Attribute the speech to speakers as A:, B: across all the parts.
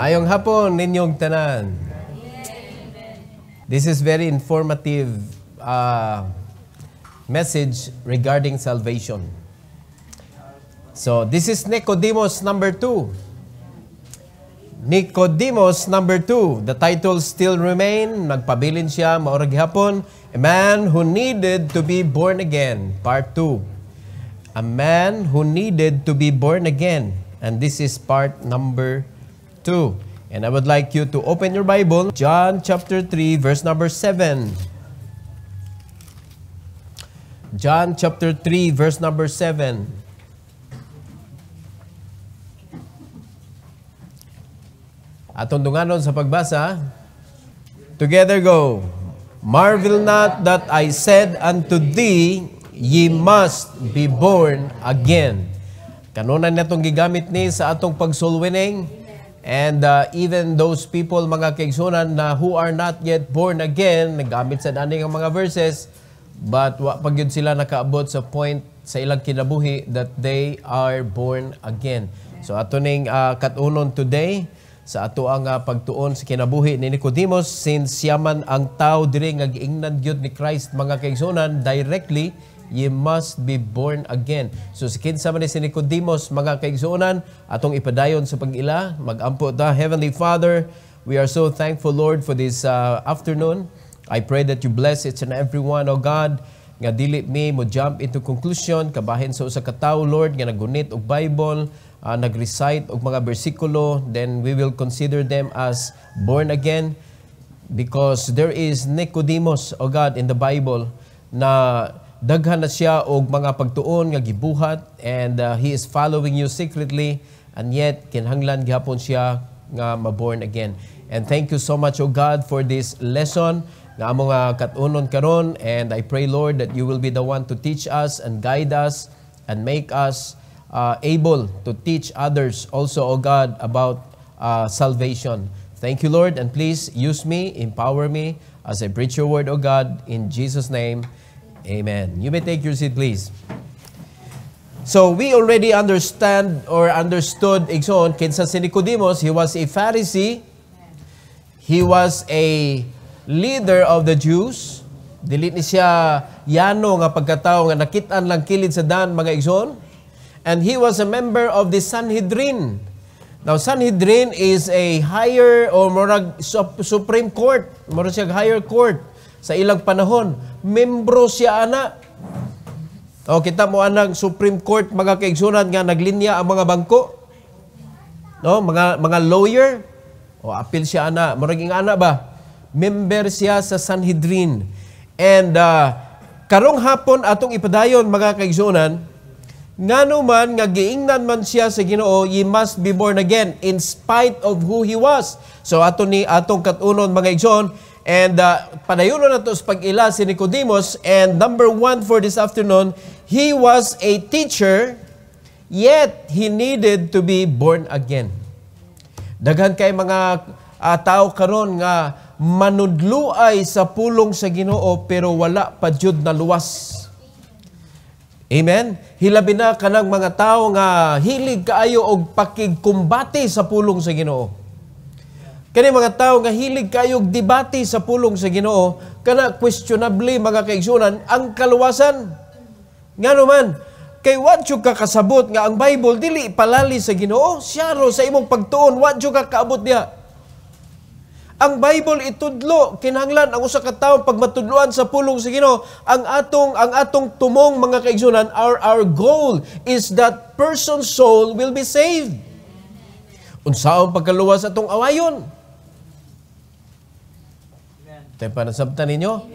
A: Maayong hapon ninyong tanan. This is very informative message regarding salvation. So, this is Nicodemus number 2. Nicodemus number 2. The title still remain. Nagpabilin siya, maorag hapon. A man who needed to be born again. Part 2. A man who needed to be born again. And this is part number 2. And I would like you to open your Bible. John chapter 3, verse number 7. John chapter 3, verse number 7. Atong dunganon sa pagbasa. Together go. Marvel not that I said unto thee, ye must be born again. Kanunan natong gigamit ni sa atong pag-soul winning. And even those people, mga kaigsunan, na who are not yet born again, nagamit sa daning ang mga verses, but pag yun sila nakaabot sa point sa ilang kinabuhi that they are born again. So ato ning katunon today, sa ato ang pagtuon sa kinabuhi ni Nicodemus, since yaman ang tao diri nga giingnan gyud ni Christ, mga kaigsunan, directly, ye must be born again. So si kinsa man ni si Nicodemus, mga kaigsuonan, atong ipadayon sa pag-ila, magampo ta. Heavenly Father, we are so thankful, Lord, for this afternoon. I pray that you bless each and every one, O God, nga dili mi mo jump into conclusion, kabahin sa usa ka tawo, Lord, nga nagunit og Bible, nag-recite og mga bersikulo, then we will consider them as born again, because there is Nicodemus, O God, in the Bible, na daghan na siya og mga pagtuon nga gibuhat, and he is following you secretly, and yet kinahanglan gihapon siya nga ma-born again. And thank you so much, O God, for this lesson nga among katunon karon, and I pray, Lord, that you will be the one to teach us and guide us and make us able to teach others also, O God, about salvation. Thank you, Lord, and please use me, empower me as I preach your word, O God, in Jesus' name. Amen. You may take your seat, please. So, we already understood, Igsoon, kinsa si Nicodemus. He was a Pharisee. He was a leader of the Jews. Dili ni siya yano nga pagkatao nga nakitaan lang kilid sa dan, mga Igsoon. And he was a member of the Sanhedrin. Now, Sanhedrin is a higher or morag Supreme Court. Morag siya higher court sa ilang panahon. Membro siya ana. O kita mo anang Supreme Court, mga kaigsunan, nga naglinya ang mga bangko. No, mga lawyer. O apil siya ana. Muraging ana ba? Member siya sa Sanhedrin. And karong hapon atong ipadayon, mga kaigsunan, ngano man nga giingnan man siya sa Ginoo, ye must be born again in spite of who he was. So atong katunon, mga igsoon. And padayunon na to sa pag-ila si Nicodemus. And number 1 for this afternoon, he was a teacher, yet he needed to be born again. Daghan kay mga tao karon nga manudluay sa pulong sa Ginoo pero wala pa jud na luwas. Amen? Hilabi na kanang mga tao nga hilig kaayo og pakigkumbati sa pulong sa Ginoo. Kani mga tao nga hilig kayog debate sa pulong sa Ginoo, kana questionably, mga kaigsunan, ang kaluwasan. Ngano man, kay wa jud ka kasabot nga ang Bible dili palali sa Ginoo, siya ro sa imong pagtuon wa jud ka kaabot diha. Ang Bible itudlo, kinahanglan ang usa ka tawo pag matudloan sa pulong sa Ginoo, ang atong tumong, mga kaigsunan, our goal is that person's soul will be saved. Unsaon pagkaluwas atong awayon? Tayo pa nasabtan ninyo?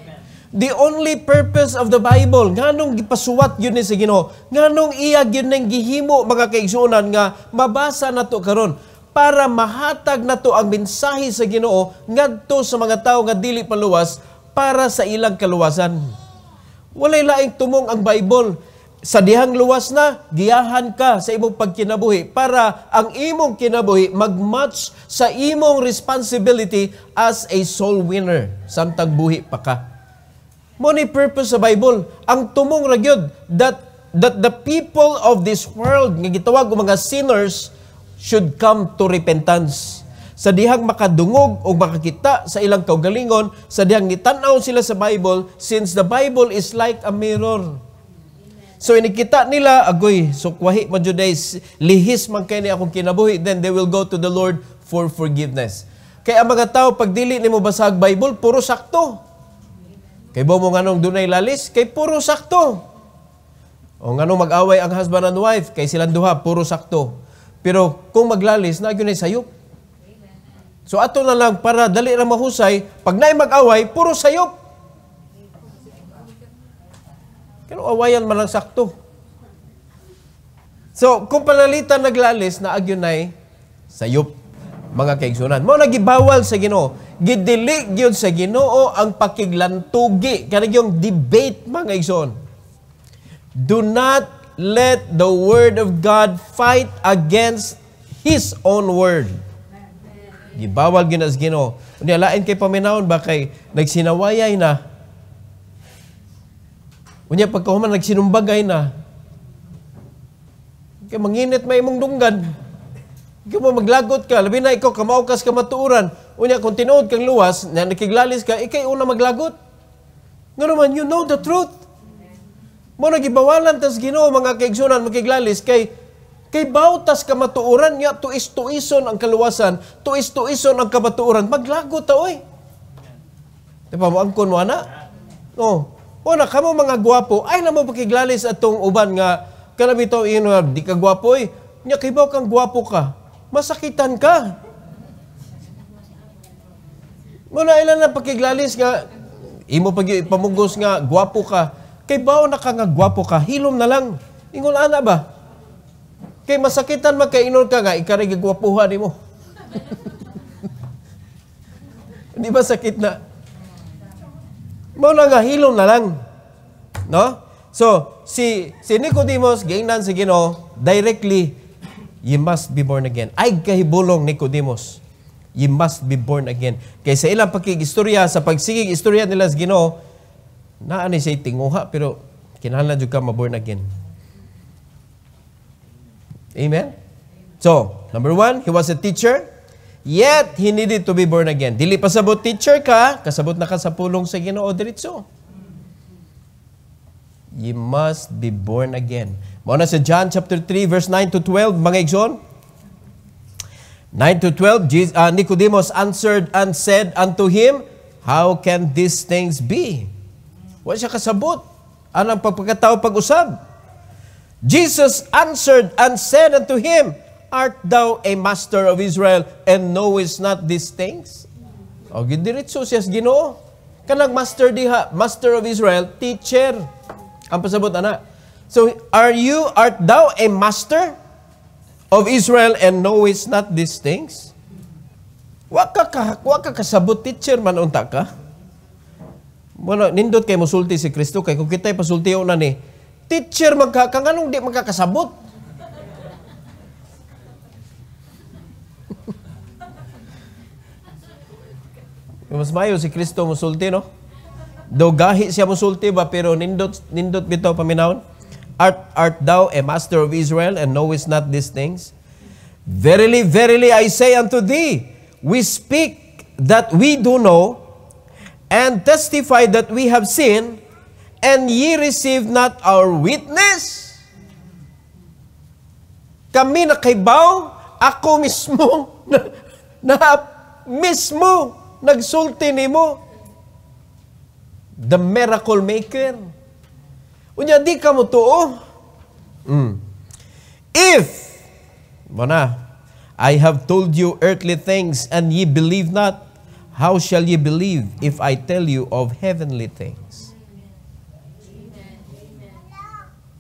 A: The only purpose of the Bible, nganong gipasuwat yun ni sa Ginoo, nganong iya yun ng gihimo, mga kaigsunan, nga mabasa na to karon para mahatag na to ang mensahe sa Ginoo ngadto sa mga tao nga dili paluwas para sa ilang kaluwasan. Walay laing tumong ang Bible. Sa dihang luwas na, giyahan ka sa imong pagkinabuhi para ang imong kinabuhi mag-match sa imong responsibility as a soul winner. Samtang buhi pa ka. Mo ni purpose sa Bible. Ang tumong ragyod that the people of this world, nga gitawag o mga sinners, should come to repentance. sa dihang makadungog o makakita sa ilang kaugalingon, sa dihang nitanaw sila sa Bible, since the Bible is like a mirror. So inikita nila, agoy, so kwahi man juday, lihis man kayo ni akong kinabuhi, then they will go to the Lord for forgiveness. Kaya ang mga tao, pag dili nimo basag Bible, puro sakto. Kay mo nganong dunay lalis, kay puro sakto. O nganong mag-away ang husband and wife, kay silang duha, puro sakto. Pero kung maglalis, na yun ay sayop. So ato na lang, para dali na mahusay, pag naay mag-away, puro sayop. Pero awayan man lang sakto. So, kung panalitan naglalis, na agyon ay sayop, mga kaigsunan. Mo nagibawal sa Ginoo. Gidili gyud sa Ginoo ang pakiglantugi. Kanang yung debate, mga kaigsunan. Do not let the Word of God fight against His own Word. Gibawal gyud as Ginoo. Unya lain kay paminawon ba kay nagsinawayay na. Unya pagkahuman nagsinumbagay na. Kay manginit may imong dunggan. Ikaw mo maglagot ka, labi na ikaw kamaukas ka matuuran. Unya kung tinuod kang luwas, na nakiglalis ka, ikay una maglagot. Nga naman, you know the truth. Mo nagibawalan tas Ginoo mga kaigsunan makiglalis kay bautas ka matuuran nya tuis-tuison ang kaluwasan, tuis-tuison ang kamatuuran. Maglagot ta oy. Di ba mo angkon mo ana? No. Una kamo mga gwapo, ay na mo pakiglalis atong uban nga kanami to di ka gwapo oy. Nya kay baw kang gwapo ka. Masakitan ka. Muna ilan na pakiglalis nga imo pamugos nga gwapo ka. Kay baw na ka nga gwapo ka, hilom na lang. Ingon ana ba? Kay masakitan magkainon ka nga, ikarigi gwapuhan mo. Hindi ba sakit na? Muna nga, hilom na lang. No? So, si Nicodemus, gaingnan si Ginoo, directly, you must be born again. Ay kahibulong Nicodemus, you must be born again. Kaya sa ilang pakigistorya, sa pagsigig istorya nila sa Ginoo, naani siya tinguha, pero kinahanglan jud ka ma-born again. Amen? So, number 1, he was a teacher, yet he needed to be born again. Dili pasabot teacher ka, kasabot na ka sa pulong sa Ginoo diretso. You must be born again. Mao na sa John chapter 3 verse 9 to 12, mga igsoon. 9 to 12, Nicodemus answered and said unto him, how can these things be? Wa siya kasabot. Anong pagpagkatao pag-usab? Jesus answered and said unto him, art thou a master of Israel and knowest not these things? O, gidiritso siya sa Ginoo. Kanang master diha, master of Israel, teacher. Ang pasabot, ana. So, art thou a master of Israel and knowest not these things? Wa ka kasabot, teacher, man unta ka. Bueno, nindot kay musulti si Kristo, kay kung kita'y pasultiyo na ni, teacher, kang anong di magkakasabot? Mas mayo si Kristo musulti, no? Do gahi siya musulti ba, pero nindot bitaw paminawon? Art thou a master of Israel and knowest not these things? Verily, verily, I say unto thee, we speak that we do know, and testify that we have seen, and ye receive not our witness? Kami nakaibaw, ako mismo, mismo, nagsulti nimo. The miracle maker. Unya, di ka mo tuo. If, I have told you earthly things, and ye believe not, how shall ye believe if I tell you of heavenly things?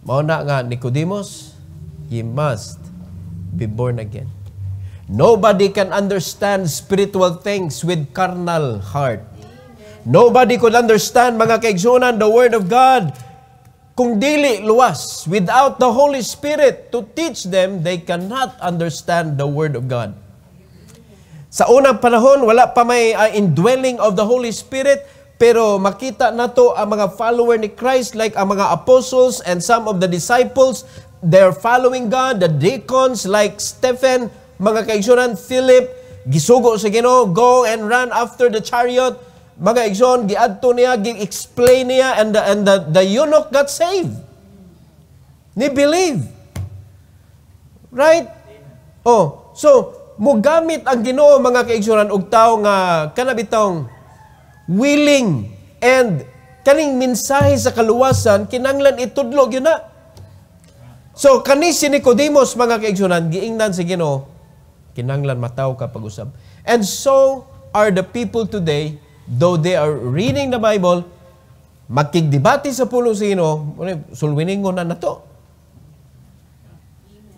A: Mauna nga, Nicodemus, ye must be born again. Nobody can understand spiritual things with carnal heart. Nobody could understand, mga kaigsunan, the Word of God kung dili luwas. Without the Holy Spirit to teach them, they cannot understand the Word of God. Sa unang panahon, wala pa may indwelling of the Holy Spirit, pero makita nato ang mga follower ni Christ, like ang mga apostles and some of the disciples, they're following God, the deacons like Stephen, mga kaigsunan, Philip, gisugo sa Ginoo, go and run after the chariot. Mga igsoon, giadto niya, gi-explain niya, and the eunuch got saved. Ni believe. Right? Oh, so, mogamit ang Ginoo mga kaigsunan og tao nga kanabitong willing and kaning mensahe sa kaluwasan kinanglan itudlo gyud na. So kani si Nicodemus mga kaigsunan giingnan sa Ginoo kinanglan mataw ka pag-usab. And so are the people today, though they are reading the Bible, makigdebate sa pulong sa Ginoo, sulwiningon na nato.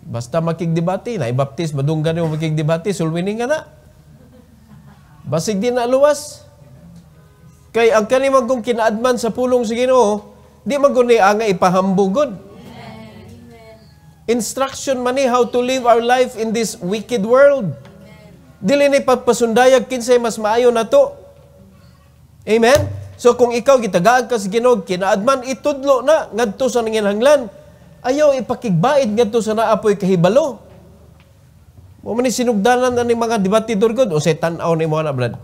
A: Basta makigdebate, na ibaptis, madunggan yung makigdebate, sulwining nga na. Basig din na luwas. Kay ang kanimang kong kinaadman sa pulong sa Ginoo, di maguni nga ipahambugod. Instruction man ni how to live our life in this wicked world. Dili ni pagpasundayag kinsay mas maayo na to. Amen? So kung ikaw gitagaan ka sa Ginoo, kinaadman itudlo na ngadto sa nanginhanglan. Ayaw ipakigbaid ngadto sa naapoy kahibalo. Mo man ni sinugdanan ani mga debatidor gud o say tan-aw ni mo na brad.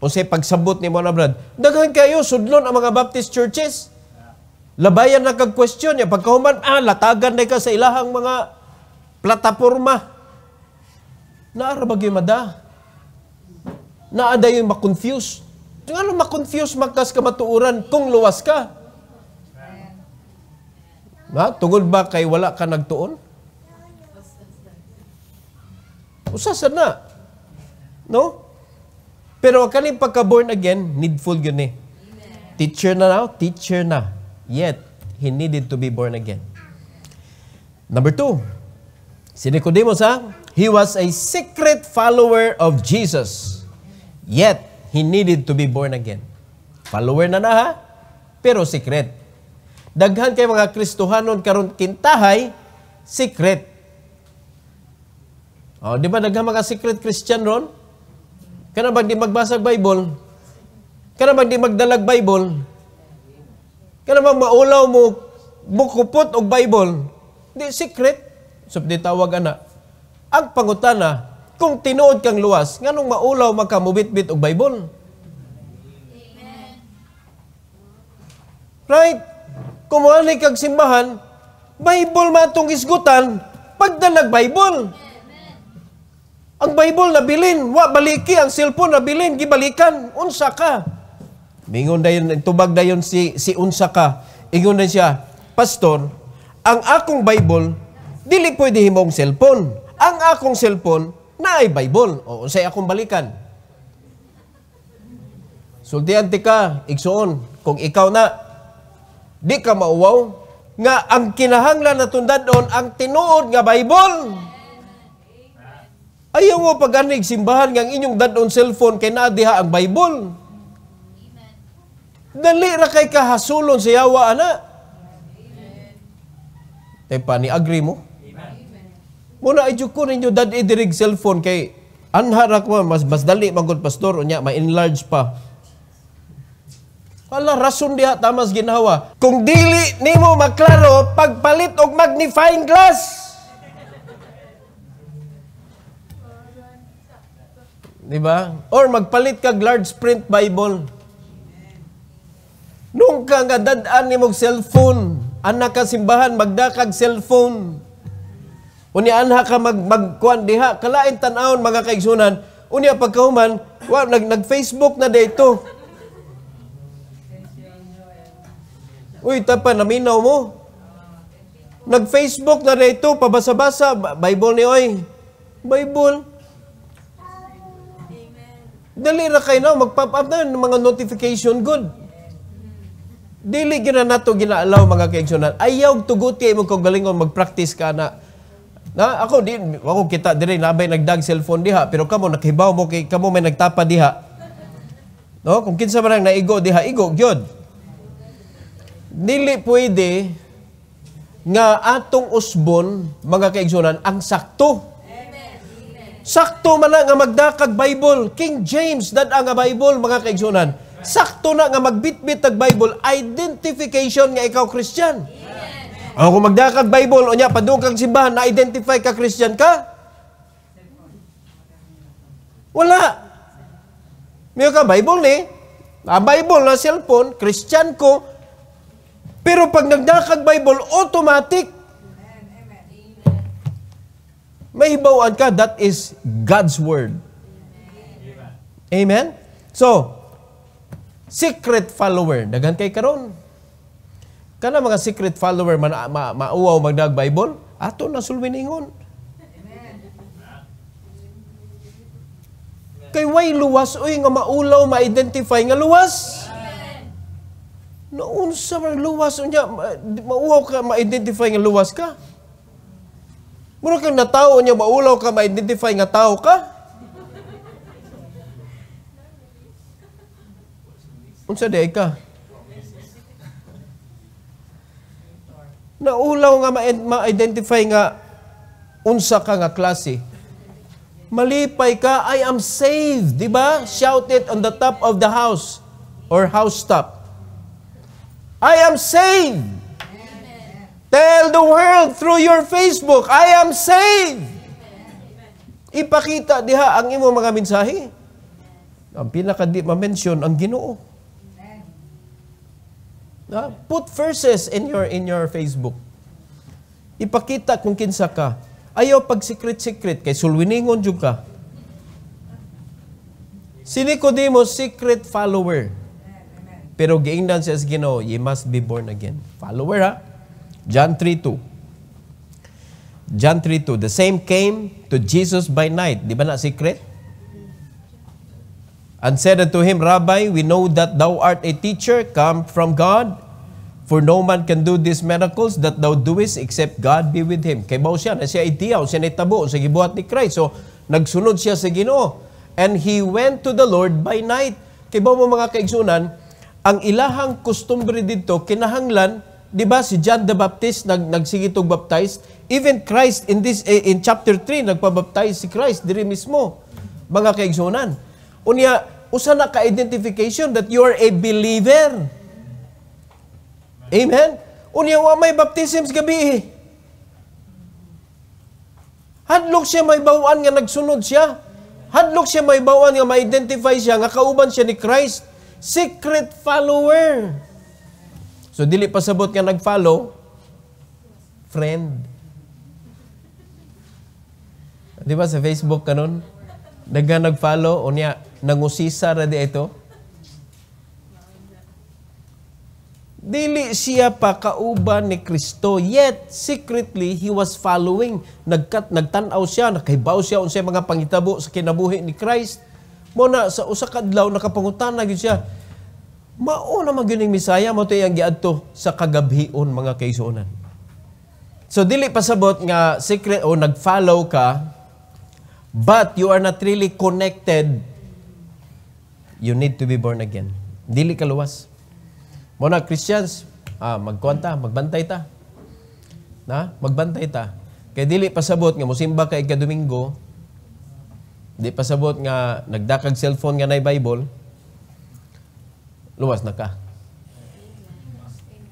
A: O say pagsabot ni mo na brad. Daghan kayo sudlon ang mga Baptist churches. Labayan na kag question ya pagkahuman latagan na ka sa ilahang mga plataporma. Naara ba gyud mada? Naada yung ma-confuse. Ngano ma-confuse makas ka matuuran kung luwas ka? Tungod ba kay wala ka nagtuon? Usasan na. No? Pero kaning pagka-born again, needful yun eh. Teacher na now, teacher na. Yet, he needed to be born again. Number 2, si Nicodemus he was a secret follower of Jesus. Yet, he needed to be born again. Follower na pero secret. Daghan kay mga Kristohanon karon kintahay secret. Oh, di ba daghan mga secret Christian ron? Kana bang di magbasa Bible? Kana bang di magdalag Bible? Kana bang maulaw mo mukupot og Bible? Di secret. Sub di tawag ana. Ang pangutana, kung tinuod kang luwas, nganong maulaw magkamubit-bit og Bible? Amen. Right? Kung wala kag simbahan, Bible matong isgutan, pagdalag Bible. Ang Bible nabilin, wa baliki, ang cellphone nabilin, gibalikan, unsa ka. Mingon dayon, tubag dayon si unsa ka. Ingon na siya, Pastor, ang akong Bible, dili pwede himong cellphone. Ang akong cellphone, naay Bible. O, unsay akong balikan. Sultihan ti ka, igsuon, kung ikaw na, di ka mauwaw nga ang kinahanglan na tundadon ang tinuod nga Bible. Ayaw mo pag-anig simbahan nga ang inyong dadon cellphone kay naa diha ang Bible. Dali ra kay kahasulon sa yawa ana. Tay pa ni agree mo? Muna idyo ko ninyo dad idirig cellphone kay anhara ko mas dali magod pastor unya ma-enlarge pa. Wala rason diha tamas ginhawa. Kung dili nimo maklaro, pagpalit og magnifying glass. Diba? Or magpalit kag large print Bible. Nung ka nga dadaan nimog cellphone, anak ka simbahan, magdakag cellphone. Unya anha ka magkuan diha, kalain tan-awon mga kaigsunan. Unya pagkahuman, nag-Facebook na dito. Uy, tapa, naminaw mo. Nag-Facebook na dito, pabasa-basa, Bible ni oy. Bible. Dali ra kayo na, mag-pop up na ng mga notification good. Dili gina nato ginaalaw mga kaigsunan. Ayaw tuguti mo kung galingon mag-practice ka na. Ako kita dire nabay nagdag cellphone diha, pero kamo nakibaw mo kay kamo may nagtapa diha. No, kung kinsa man naigo diha, igo gyud. Dili pwede nga atong usbon, mga kaigsunan, ang sakto. Sakto man na nga magdakag Bible. King James, dada nga Bible, mga kaigsunan. Sakto na nga magbitbit ang Bible, identification nga ikaw Christian. Kung magdakag Bible, o niya, padung kang simbahan, na-identify ka Christian ka? Wala. May ka Bible ni, Bible na cellphone, Christian ko, pero pag nagdakag Bible, automatic. May hibawaan ka, that is God's Word. Amen? So, secret follower, daghan kay karon. Kana mga secret follower, mauwaw magdag Bible, ato na sulwiningon. Kay way luwas, uy, nga maulaw, ma-identify nga luwas. Noon sa luwas, unya, mauwaw ka, ma-identify nga luwas ka. Mura kang natao niya, maulaw ka, ma-identify nga tao ka. Unsa day ka? Naulaw nga ma-identify nga unsa ka nga klase. Malipay ka, I am saved. Di ba? Shout it on the top of the house or housetop. I am saved. Amen. Tell the world through your Facebook, I am saved. Ipakita diha ang imo mga mensahe. Ang pinaka-di ma-mention ang Ginoo. Put verses in your Facebook. Ipakita kung kinsa ka. Ayaw pag secret kay sulwiningon jud ka. Si Nicodemus secret follower. Pero giingnan siya sa Ginoo, ye must be born again. Follower ha. John 3:2. John 3:2. The same came to Jesus by night. Di ba na secret? And said unto him, Rabbi, we know that thou art a teacher come from God. For no man can do these miracles that thou doest except God be with him. Kay bao siya, na siya itiyaw, siya naitabo sa gibuhat ni Christ. So, nagsunod siya sa Ginoo. And he went to the Lord by night. Kay bao mo mga kaigsunan, ang ilahang customary dito, kinahanglan, di ba si John the Baptist nagsigitog baptize? Even Christ in chapter 3, nagpabaptize si Christ, diri mismo. Mga kaigsunan. Unya, usa na ka-identification that you are a believer. Amen? Unya wa may baptism sa gabi. Hadlok siya may bawaan nga nagsunod siya. Hadlok siya may bawaan nga ma-identify siya nga kauban siya ni Christ. Secret follower. So dili pasabot nga nag-follow, friend. Di ba sa Facebook kanon? Nag-follow, unya nangusisa ra di ito. Dili siya pa kauban ni Kristo, yet secretly he was following. Nagtanaw siya, nakahibaw siya unsay mga pangitabo sa kinabuhi ni Christ. Muna sa usa ka adlaw nakapangutana gyud siya. Mao na magyud ning Misaya mo tay ang giadto sa kagabhion mga kaigsuonan. So dili pasabot nga secret o nag-follow ka, but you are not really connected. You need to be born again. Dili ka luwas. Muna, Christians, magkuwanta, magbantay ta. Magbantay ta. Kaya dili pasabot nga musimba ka ika-Domingo, di pasabot nga nagdakag cellphone nga nay Bible, luwas na ka.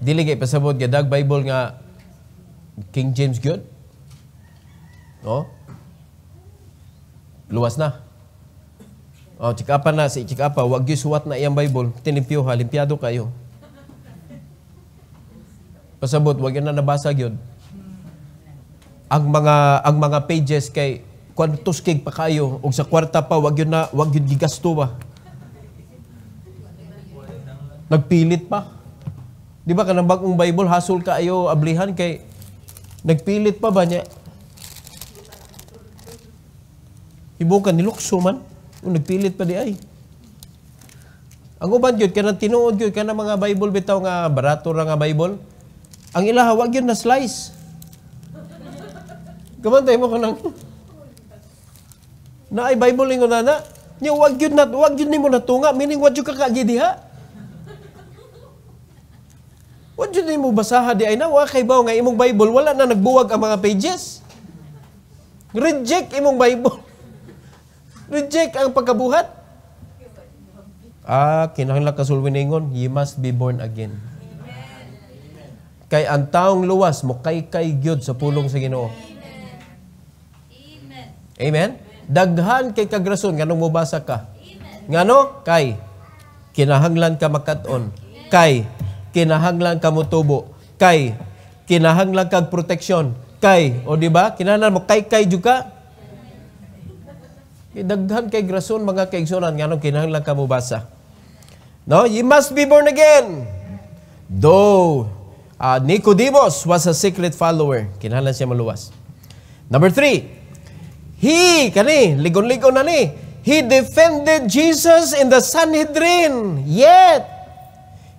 A: Dili kay pasabot nga dag Bible nga King James good. No? Luwas na. Chikapa na, si chikapa, wag yu suwat na iyang Bible, tinimpyo ha, limpyado kayo. Pasabot, wag yun na nabasa yun. Ang mga pages kay kwantos kig pa kayo ug sa kwarta pa wag yun gigasto ba. Nagpilit pa. Di ba kanang bagong Bible hasol ka ayo ablihan kay nagpilit pa ba niya? Ibukan nilukso man. Nagpilit pa di ay. Ang uban gyud kanang tinuod gyud kanang mga Bible bitaw nga barato ra nga Bible. Ang ilaha, wag yun na slice. Kamantay mo ka nang na ay Bible lingo na na. Nya wag yun ni mo natunga. Meaning, wag yun kakagi diha. Wag yun ni mo basaha di ay na. Wag kay baw nga imong Bible. Wala na nagbuwag ang mga pages. Reject imong Bible. Reject ang pagkabuhat. Kinahanglan kasulwiningon, ye must be born again. Kay ang taong luwas mo kay gyud sa pulong sa Ginoo. Amen. Amen. Daghan kay kagrason nganong mobasa ka. Ngano? Kay kinahanglan ka makaton. Kay kinahanglan ka motubo. Kay kinahanglan kag proteksyon. Kay, o di ba? Kinahanglan mo kay juga. Daghan kay grason mga kaigsunan nganong kinahanglan ka mobasa. No, you must be born again. Though Nicodemus was a secret follower, kinahanglan siya maluwas. Number 3, ligon-ligon na ni, he defended Jesus in the Sanhedrin, yet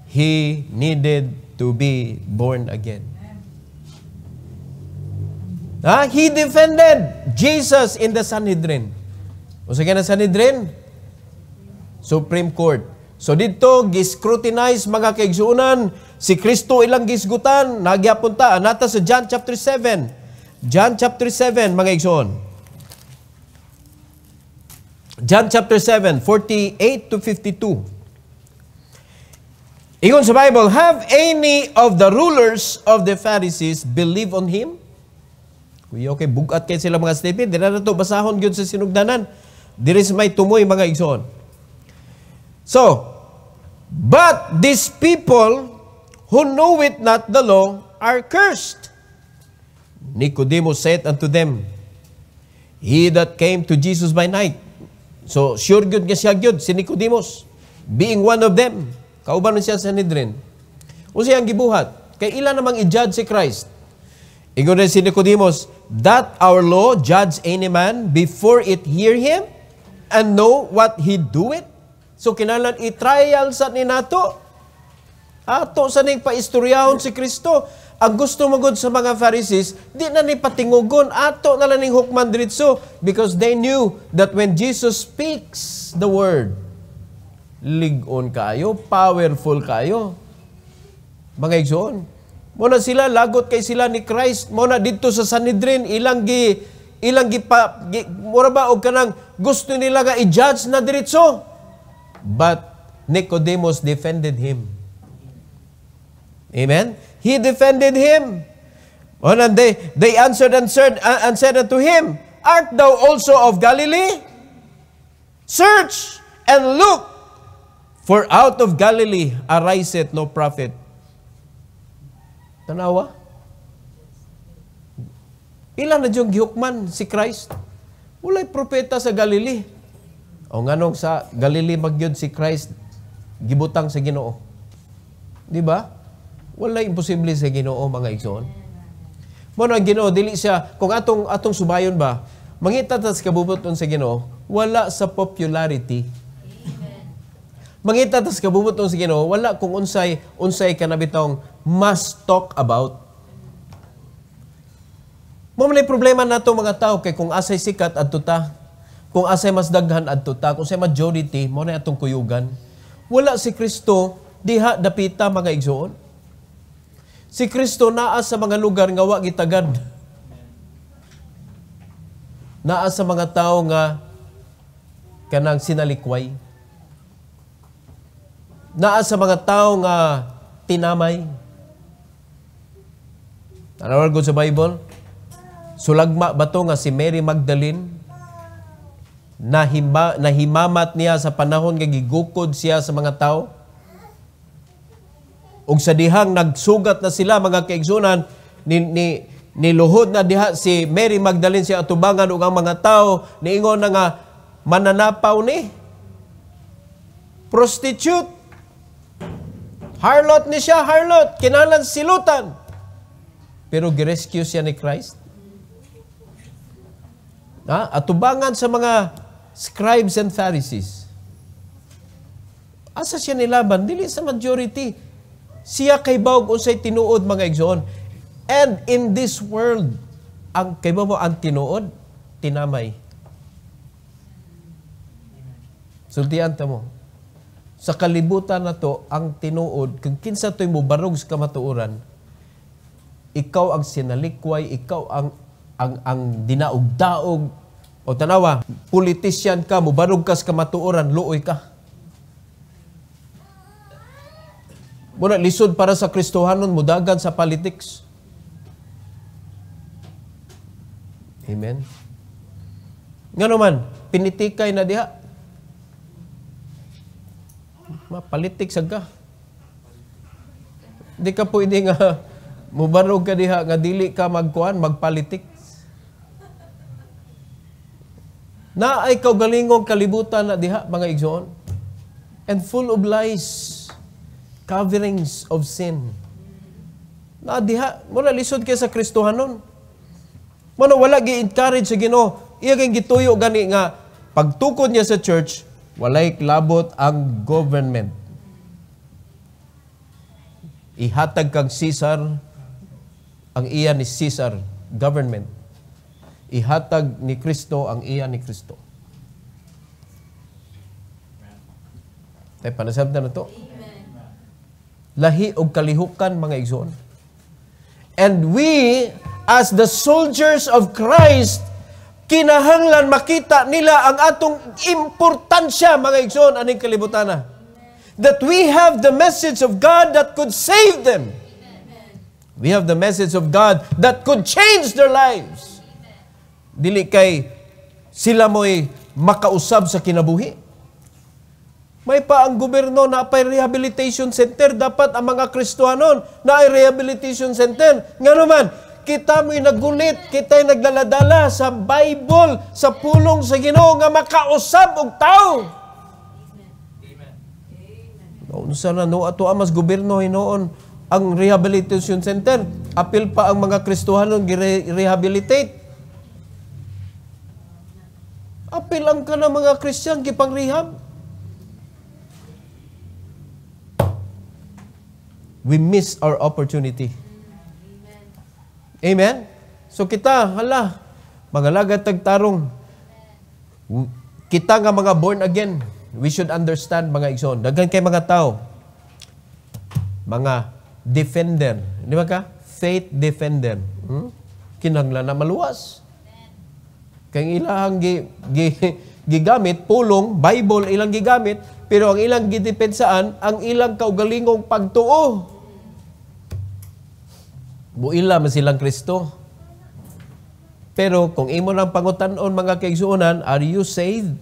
A: he needed to be born again. He defended Jesus in the Sanhedrin. O sa kanya Sanhedrin? Supreme Court. So dito, giscrutinize mga kaigsuunan, si Kristo ilang gisgutan, nagyapunta, nata sa John chapter 7. John chapter 7, mga igsoon. John chapter 7, 48 to 52. Ingon sa Bible, have any of the rulers of the Pharisees believe on him? Okay, bugat kayo sila mga statement. Dira na ito, basahon yun sa sinugdanan. Diri sa may tumoy, mga igsoon. So, but these people who know it not the law are cursed. Nicodemus said unto them, he that came to Jesus by night. So, sure good nga siya good, si Nicodemus, being one of them. Kauban siya sa Sanhedrin. O siyang gibuhat, kay ilan namang i-judge si Christ. Ingon rin si Nicodemus, that our law judge any man before it hear him and know what he doeth. So, kinalan i-trial sa ni nato. Ato sa ning paistoryahon si Kristo. Ang gusto magod sa mga Pharisees, di na ni patingugon, ato na lang ning hukman diritso, because they knew that when Jesus speaks the word, ligon kayo, powerful kayo. Mga igsoon. Muna sila, lagot kay sila ni Christ, muna dito sa Sanhedrin, mura ba, o kanang gusto nila nga i-judge na diritso. But Nicodemus defended him. Amen? He defended him. And they answered and said unto him, art thou also of Galilee? Search and look, for out of Galilee ariseth no prophet. Tanawa? Ilan na diyong gihukman si Christ? Walay propeta sa Galilee. O nganong sa Galilee magyud si Christ gibutang sa Ginoo. Di ba? Wala imposible sa Ginoo, mga igsoon. Mano ang Ginoo, dili siya, kung atong subayon ba, mangita tas kabubuton sa Ginoo, wala sa popularity. Mangita tas kabubuton sa Ginoo, wala kung unsay kanabitong must talk about. Mamali problema nato mga tao, kay kung asay sikat adto ta, kung asay mas daghan adto ta, kung asay majority, mo na atong kuyugan. Wala si Kristo, diha dapita, mga igsoon. Si Kristo naa sa mga lugar nga wa gitagad. Naa sa mga tao nga kanang sinalikway. Naa sa mga tao nga tinamay. Ano ko sa Bible? Sulagma ba to nga si Mary Magdalene? Nahimamat niya sa panahon nga gigukod siya sa mga tao? ug sa dihang nagsugat na sila mga kaigsunan niluhod na diha si Mary Magdalene siya atubangan ug ang mga tao niingon na nga mananapaw ni prostitute harlot ni siya harlot kinahanglan silutan pero girescue siya ni Christ atubangan sa mga scribes and Pharisees. Asa siya nilaban? Dili sa majority. Siya kay bawg unsay tinuod mga igsoon. And in this world, ang kay mo ang tinuod, tinamay. Sultian ta mo. Sa kalibutan na to, ang tinuod, kung kinsa to'y mo barog sa kamatuoran, ikaw ang sinalikway, ikaw ang dinaog-daog, o tanawa, politisyan ka, mubarog ka sa kamatuoran, luoy ka. Muna, lisod para sa Kristohanon, mudagan sa politics. Amen? Nga naman, pinitikay na diha. Mapalitik sa ka. Di ka pwede nga mubarog ka diha nga dili ka magpolitik. Na ay kaugalingong kalibutan na diha, mga igsoon. And full of lies, coverings of sin. Na diha, muna lisod kay sa Kristohanon. Muna wala gi-encourage sa Ginoo. Iya kang gituyo gani nga pagtukod niya sa church, walay klabot ang government. Ihatag kang Caesar, ang iya ni Caesar, government. Ihatag ni Kristo ang iya ni Kristo. Tay panasabtan na to. Lahi og kalihukan, mga igsoon. And we, as the soldiers of Christ, kinahanglan makita nila ang atong importansya, mga igsoon, aning kalibutana. That we have the message of God that could save them. We have the message of God that could change their lives. Dili kay sila mo'y makausab sa kinabuhi. May pa ang gobyerno na pa'y rehabilitation center. Dapat ang mga Kristohanon na ay rehabilitation center. Nga naman, kita mo'y nagulit, kita'y nagdaladala sa Bible, sa pulong sa Ginoo nga makausab og tao. Noon sana no ato amas gobyerno hinoon ang rehabilitation center. Apil pa ang mga Kristohanon gi-rehabilitate. Apil ang ka ng mga Christian kipang rehab. We miss our opportunity. Amen? So kita, mga lagad tagtarong. Kita nga mga born again, we should understand, mga igsoon. Daghan kay mga tao, mga defender. Di ba ka? Faith defender. Kinahanglan na maluwas. Kaya ilang gigamit, pulong, Bible ilang gigamit, pero ang ilang gidepensaan, ang ilang kaugalingong pagtuo. Buila man silang Kristo. Pero kung imo lang pangutanon, mga kaigsuonan, are you saved?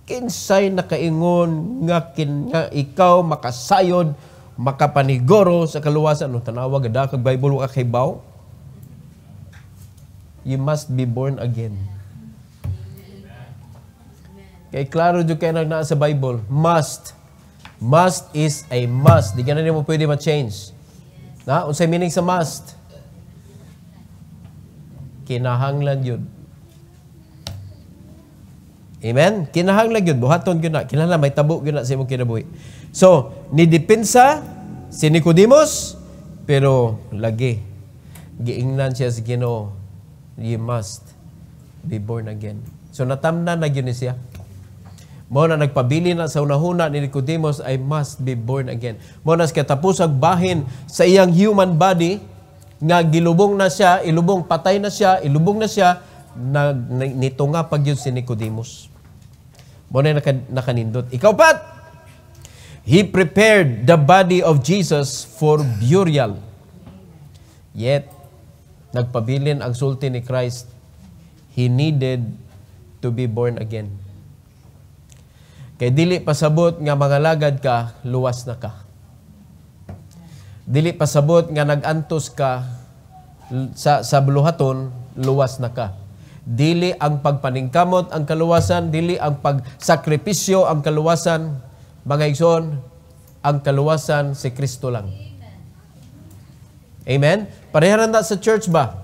A: Kinsay nakaingon nga ikaw makasayod, makapanigoro sa kaluwasan. No, tanawa gada kag Bible wa kay baw. You must be born again. Kaya klaro dyan kayo na sa Bible. Must. Must is a must. Di ka na mo pwede ma-change. Na? Unsay meaning sa must? Kinahanglan yun. Amen? Kinahanglan yun. Buhaton yun na. Kinahanglan may tabo yun na sa imong kinabuhi. So, nidepensa si Nicodemus, pero lagi. Giingnan siya sa Ginoo. You must be born again. So, natamnan na yun siya. Mo na nagpabili na sa unahuna ni Nicodemus, I must be born again. Mo na katapusag bahin sa iyang human body, nga gilubong na siya, ilubong patay na siya, ilubong na siya, nito nga pag yun si Nicodemus. Mo na nakanindot. Ikaw pat! He prepared the body of Jesus for burial. Yet, nagpabilin ang sulti ni Christ. He needed to be born again. Kay dili pasabot nga mga lagad ka, luwas na ka. Dili pasabot nga nagantos ka sa buluhaton, luwas na ka. Dili ang pagpaningkamot ang kaluwasan, dili ang pagsakripisyo ang kaluwasan. Mga igsoon, ang kaluwasan si Kristo lang. Amen? Pareharan na sa church ba?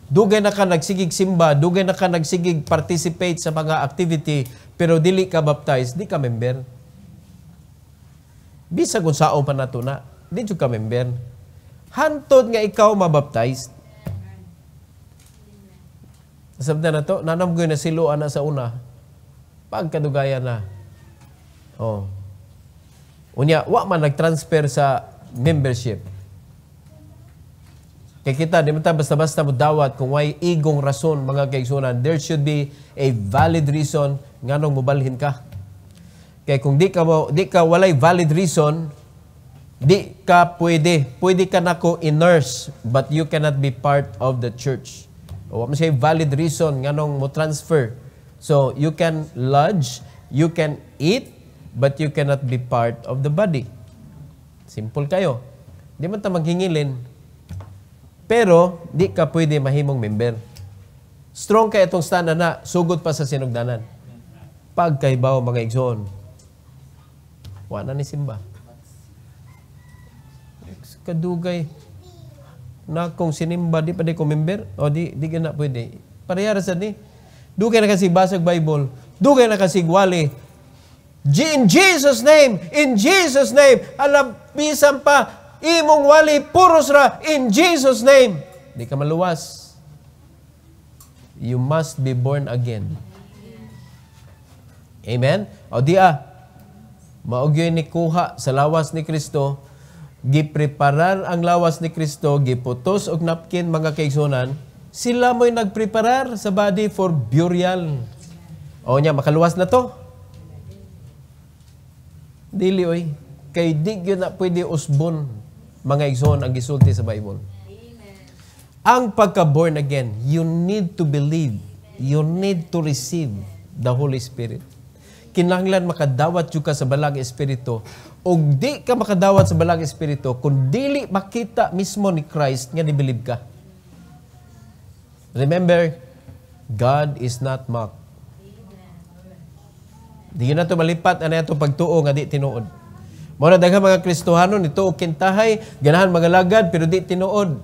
A: Dugay na ka nagsigig simba, dugay na ka nagsigig participate sa mga activity, pero dili ka baptized, di ka member. Bisa kung sao pa na ito na, di ka member. Hantod nga ikaw mabaptized. Sabda na to, nanamgoy na siluan na sa una. Pagkadugayan na. Oh. Unya, wa man nag-transfer sa membership. Kaya kita, di mo tayo basta-basta mo dawat kung may igong rason, mga kaigsunan. There should be a valid reason nga nung mubalhin ka. Kaya kung di ka walay valid reason, di ka pwede. Pwede ka na ko in-nurse, but you cannot be part of the church. O mo siya valid reason nganong mo transfer. So, you can lodge, you can eat, but you cannot be part of the body. Simple kayo. Di man ta maghingilin. Pero, di ka pwede mahimong member. Strong kay itong stand na, sugod pa sa sinugdanan. Pagkaibaw mga igsoon. Wala ni simba. Kadugay na kung sinimba, di pa di ko member, o di ka na pwede. Parehara sa ni. Dugay na kasi basag Bible. Dugay na kasi wali. In Jesus' name, in Jesus' name, alam, bisan pa, imong wali, puros ra, in Jesus' name. Di ka maluwas. You must be born again. Amen? O di maugyoy ni kuha sa lawas ni Kristo, gipreparar ang lawas ni Kristo, giputos og napkin mga kaigsunan, sila mo'y nagpreparar sa body for burial. O nya, makaluwas na to. Dili oy, kay di gyud na pwede usbon mga igsoon ang gisulti sa Bible. Amen. Ang pagka-born again, you need to believe, you need to receive the Holy Spirit. Kinahanglan makadawat jud ka sa balang espiritu. Og di ka makadawat sa balang espiritu kung dili makita mismo ni Christ nga ni-believe ka. Remember, God is not mocked. Di na ito malipat, ano ito pagtuo nga di tinuod. Muna daghang mga Kristohano, nito o kintahay, ganahan mga lagad, pero di tinuod.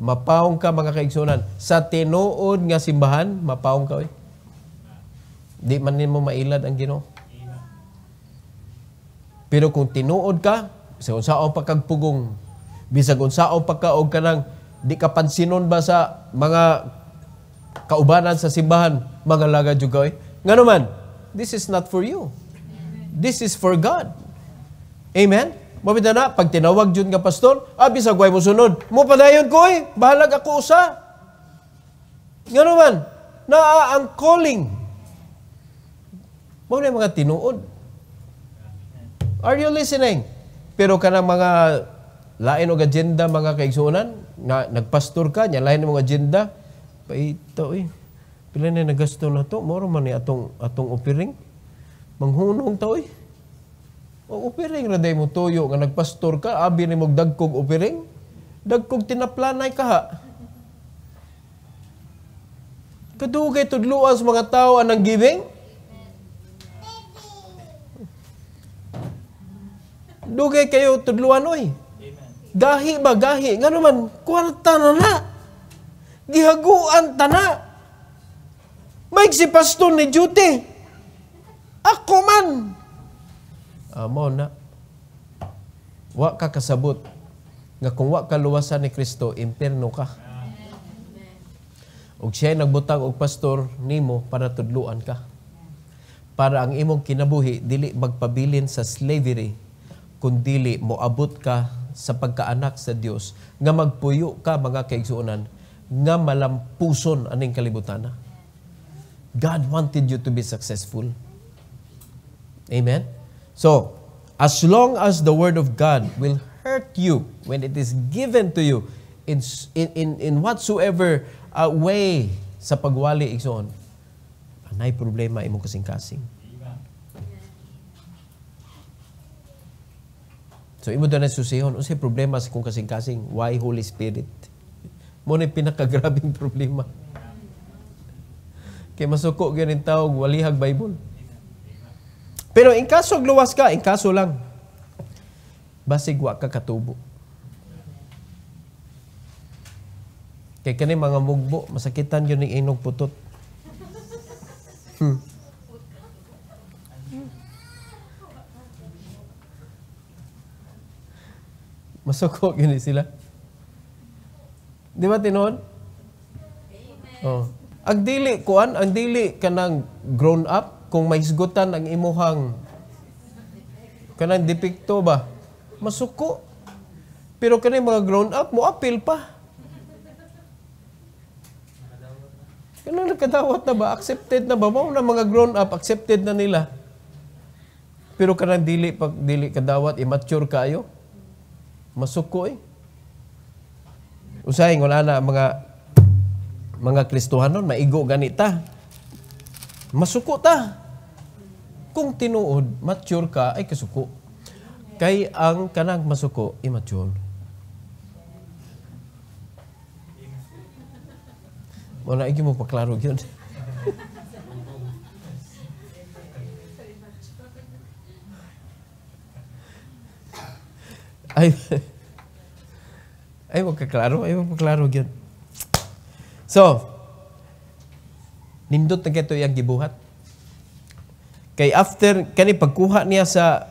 A: Mapaong ka mga kaigsunan. Sa tinuod nga simbahan, mapaong ka. Di man mo mailad ang Ginoo. Pero kung tinuod ka, bisag unsao pa kag pugong, bisag unsao pa ka og kanang di ka pansinon ba sa mga kaubanan sa simbahan, mga lagad jud ka. Nga naman, this is not for you. This is for God. Amen? Mabita na, pag tinawag jud nga pastor, bisag way mo sunod. Mo padayon ko bahalag ako usa. Nga naman, na ang calling. Mo na mga tinuod. Are you listening? Pero kanang mga lain og agenda mga kaigsunan, nga nagpastor ka, nya lain ang mga agenda, paito pila na nagasto na to, moro man ni atong offering. Manghunong ta O offering ra day mo tuyo nga nagpastor ka, abi ni mog dagkog offering. Dagkog tinaplanay ka ha. Kadugay tudluan sa mga tao anang giving. Dugay kayo tudluan Gahi ba? Gahi. Nga naman, kwarta na. Gihaguan ta na. May si pastor ni duty. Ako man. Amo na. Wa ka kasabot. Nga kung wa ka luwasan ni Kristo, impierno ka. Og siya nagbutang og pastor nimo para tudluan ka. Para ang imong kinabuhi dili magpabilin sa slavery, kundili moabot ka sa pagkaanak sa Dios, nga magpuyo ka mga kaigsuonan, nga malampuson aning kalibutana. God wanted you to be successful. Amen? So, as long as the Word of God will hurt you when it is given to you in whatsoever way sa pagwali igsoon, anay problema imong kasing-kasing. So, imo doon na susihon, unsay problema sa kung kasing-kasing? Why Holy Spirit? Muna pinakagrabing problema. Kaya masuko ganin tawag, walihag Bible. Pero in kaso luwas ka, in kaso lang, basig wa ka katubo. Kaya kani mga mugbo, masakitan yun ng inog putot. Masuko yun sila. Di ba tinuod? Oh. Ang dili kuan, ang dili kanang grown up kung mahisgutan ang imuhang kanang depekto ba? Masuko. Pero kanang mga grown up mo appeal pa. Kanang nakadawat na ba? Accepted na ba? Mao na mga grown up, accepted na nila. Pero kanang dili kadawat, immature kayo. Masuko Usay wala na mga mga Kristohanon, maigo ganita. Masuko ta. Kung tinuod, mature ka, ay kasuko. Kay ang kanang masuko, immature. Wala, iki mo paklaro yun. Ay mo kaklaro yun. So, nindot na kito yung gibuhat. Kay after, kani pagkuha niya sa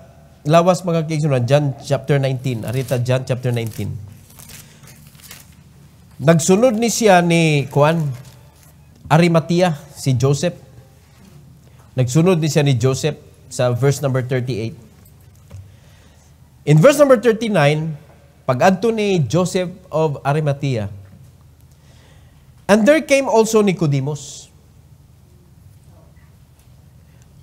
A: lawas mga kigsunan, John chapter 19. Arita John chapter 19. Nagsunod ni siya ni Juan Arimatea, si Joseph. Nagsunod ni siya ni Joseph sa verse number 38. In verse number 39, pag-adto ni Joseph of Arimatea, and there came also Nicodemus,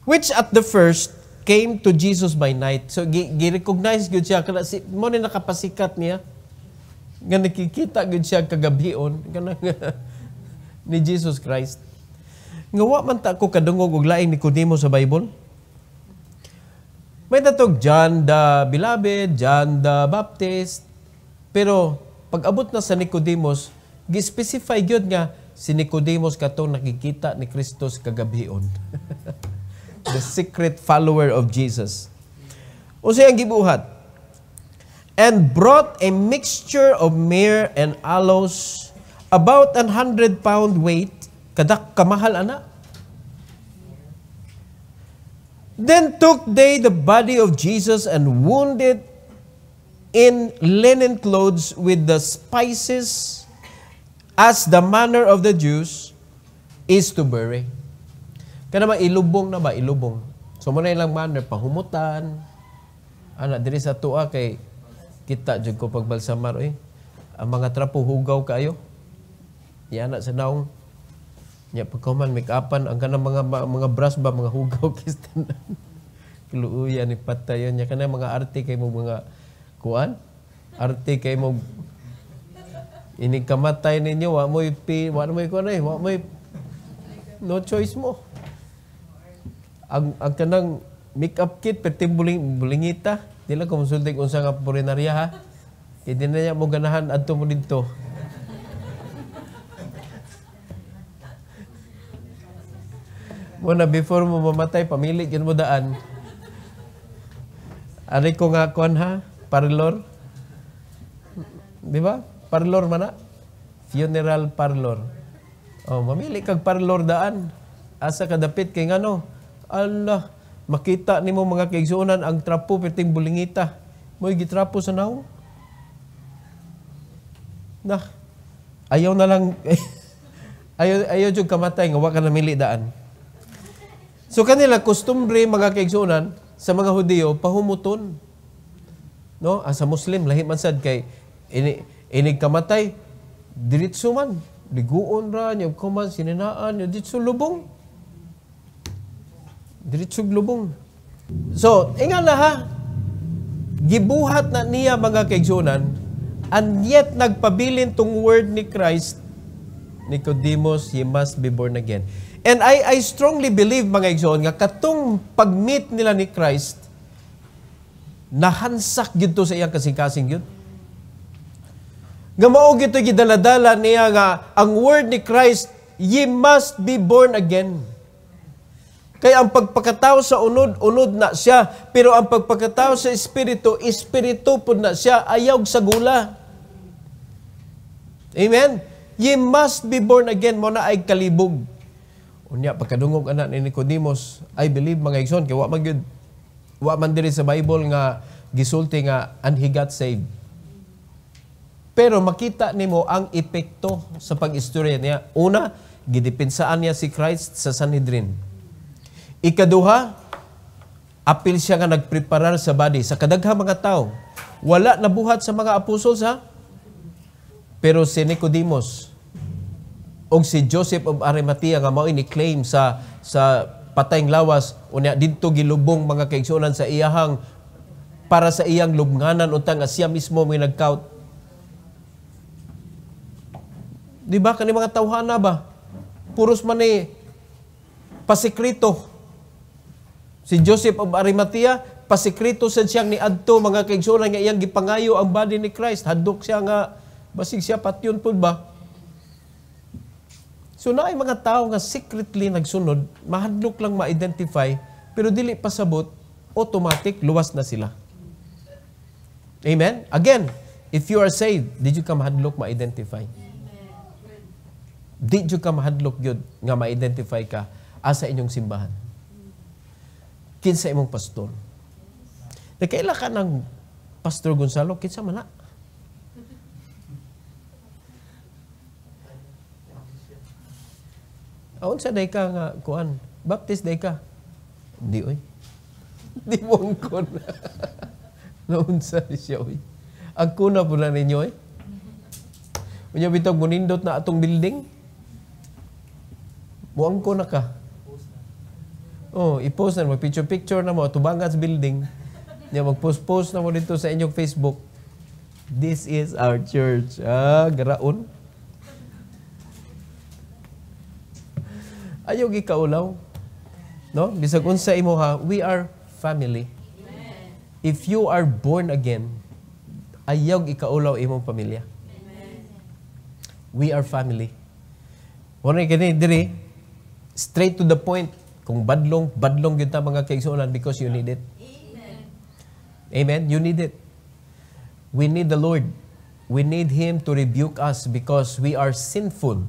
A: which at the first came to Jesus by night. So, gi-recognize good siya. Mo na nakapasikat niya. Nga nakikita good siya kagabion ni Jesus Christ. Nga wa man ta ko kadungog og laing Nicodemus sa Bible. May tatog John the Beloved, John the Baptist. Pero pag abot na sa Nicodemus, gi-specify gyud nga si Nicodemus katong nakikita ni Kristo kagabion. The secret follower of Jesus. Unsay ang gibuhat? And brought a mixture of myrrh and aloes, about 100 pound weight, kadak kamahal ana. Then took they the body of Jesus and wound it in linen clothes with the spices, as the manner of the Jews is to bury. Kana ilubong na ba? Ilubong. So muna ilang manner, pahumutan. Ana, diri sa tuwa kay kita jud ko pagbalsamar, ang mga trapo hugaw kayo. Yan na sa naong. Ya pagkuman make-upan ang kanang mga brush ba mga hugaw kistan. Kiluuya ni patayon nya kana mga arte kay mo mga kuan. Arte kay mo ini kamatay ninyo wa mo kuan wa mo no choice mo. Ang kanang make-up kit perti bulingita. Dila ko musultig unsa nga purinarya ha. Hindi na niya mo ganahan adto mo dito. Muna before mo mamatay, pamili yun mo daan. Ari ko nga kuan ha, parlor. Di ba? Parlor man na. Funeral parlor. Oh, mamili kag parlor daan. Asa kadapit kay ngano? Allah, makita nimo mga kaigsuonan ang trapo perting bulingita. Mo'y gitrapo sa naong. Nah, ayaw na lang ayaw jud kamatay nga wa ka namili daan. So kanila kustumbre mga kaigsuonan sa mga Hudiyo pahumuton. No, sa Muslim lahi man sad kay inig kamatay diretso man, liguon ra nya kuman sininaan nya diretso lubong. Diritsog lubong. So, ingan na ha, gibuhat na niya mga kaigsunan, and yet nagpabilin tong word ni Christ, Nicodemus, ye must be born again. And I strongly believe mga kaigsunan, nga katong pag-meet nila ni Christ, nahansak yun to sa iyang kasing-kasing yun. Nga maog ito gidaladala niya nga, ang word ni Christ, ye must be born again. Kaya ang pagpakatao sa unod na siya. Pero ang pagpakatao sa espiritu po na siya, ayaw sa gula. Amen? Ye must be born again, mo na ay kalibog. Unya, pagkadungog anak ni Nicodemus, I believe mga igsoon, kaya wa man diri sa Bible nga gisulti nga, and he got saved. Pero makita nimo ang epekto sa pag-istorya niya. Una, gidepinsaan niya si Christ sa Sanhedrin. Ikaduha, apil siya nga nagpreparar sa body sa kadaghang mga tao. Wala nabuhat sa mga apostles ha. Pero si Nicodemus o si Joseph of Arimatea nga mao ni-claim sa patayng lawas, unya didto gilubong mga kaigsuonan sa iyahang para sa iyang lubnganan untang nga siya mismo may nagkaut. Di ba? Kani mga tawhana ba? Puros man ni pasikrito. Si Joseph of Arimathea, pasikrito sa siyang ni Adto, mga kaigsunan nga iyang gipangayo ang body ni Christ. Hadok siya nga, basig siya patyon po ba? So na ay mga tao nga secretly nagsunod, mahadlok lang ma-identify, pero dili pasabot, automatic, luwas na sila. Amen? Again, if you are saved, did you ka mahadlok ma-identify? Did you ka mahadlok yun nga ma-identify ka asa inyong simbahan? Kinsa imong pastor? Nakaila ka ng Pastor Gonzalo, kinsa man na? Aon sa day ka nga, kuan, baptist day ka? Hindi, oy. Di mo ang kuna. Naunsa siya, oy. Ang kuna po na ninyo, oy. Unya bitog munindot na atong building. Buang ko na ka. Oh, i-post na, mag-picture na mo, tubangan sa building. Nya mag-post na mo dito sa inyong Facebook. This is our church. Ah, garaon. Ayaw gikaulaw. No? Bisag unsa imo ha, we are family. Amen. If you are born again, ayaw ikaulaw imong pamilya. Amen. We are family. Wala gani diri straight to the point. Kung badlong gyud ta mga kaigsuonan because you need it. Amen. Amen. You need it. We need the Lord. We need Him to rebuke us because we are sinful.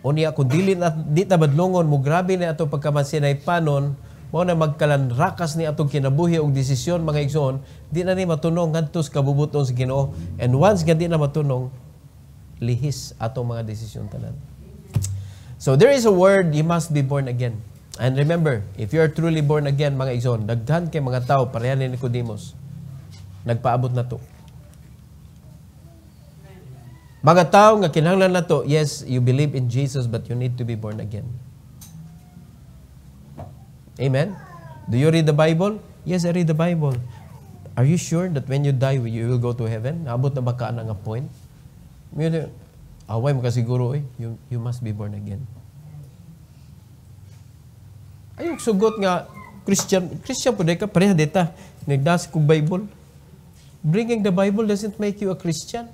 A: Unya kung di ta badlongon mo grabe na ato pagkamansinay panon, mao na magkalanrakas ni atong kinabuhi og desisyon mga igsoon, di na ni matunong ngadto sa kabubuton sa Ginoo. And once nga di na matunong, lihis atong mga desisyon tanan. So there is a word, you must be born again. And remember, if you are truly born again mga igsoon, daghan kay mga tao pareha ni Nicodemus. Nagpaabot na to. Mga tao nga kinahanglan na to, yes, you believe in Jesus, but you need to be born again. Amen? Do you read the Bible? Yes, I read the Bible. Are you sure that when you die, you will go to heaven? Abot na ba ka nga point? Away mo ka siguro, you must be born again. Ayong sugot nga, Christian po ka, pareha dita, nagdas kong Bible. Bringing the Bible doesn't make you a Christian.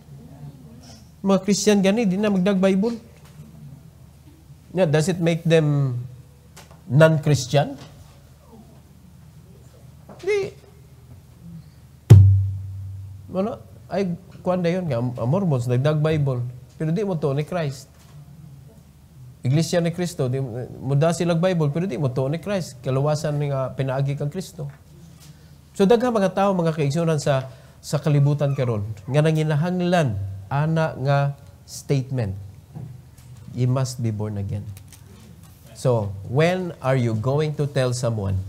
A: Mga Christian gani, di na magdag-Bible. Yeah, does it make them non-Christian? Di. Ano? Ay, kuwan na yun nga, Mormons, nagdag-Bible. Pero di mo to ni Christ. Iglesia ni Cristo, muda silang Bible, pero di mo to ni Christ. Kalawasan nga pinaagi kang Kristo. So, daghang mga tao, mga kaigsunan sa kalibutan karon nga nanginahanglan ana nga statement. You must be born again. So, when are you going to tell someone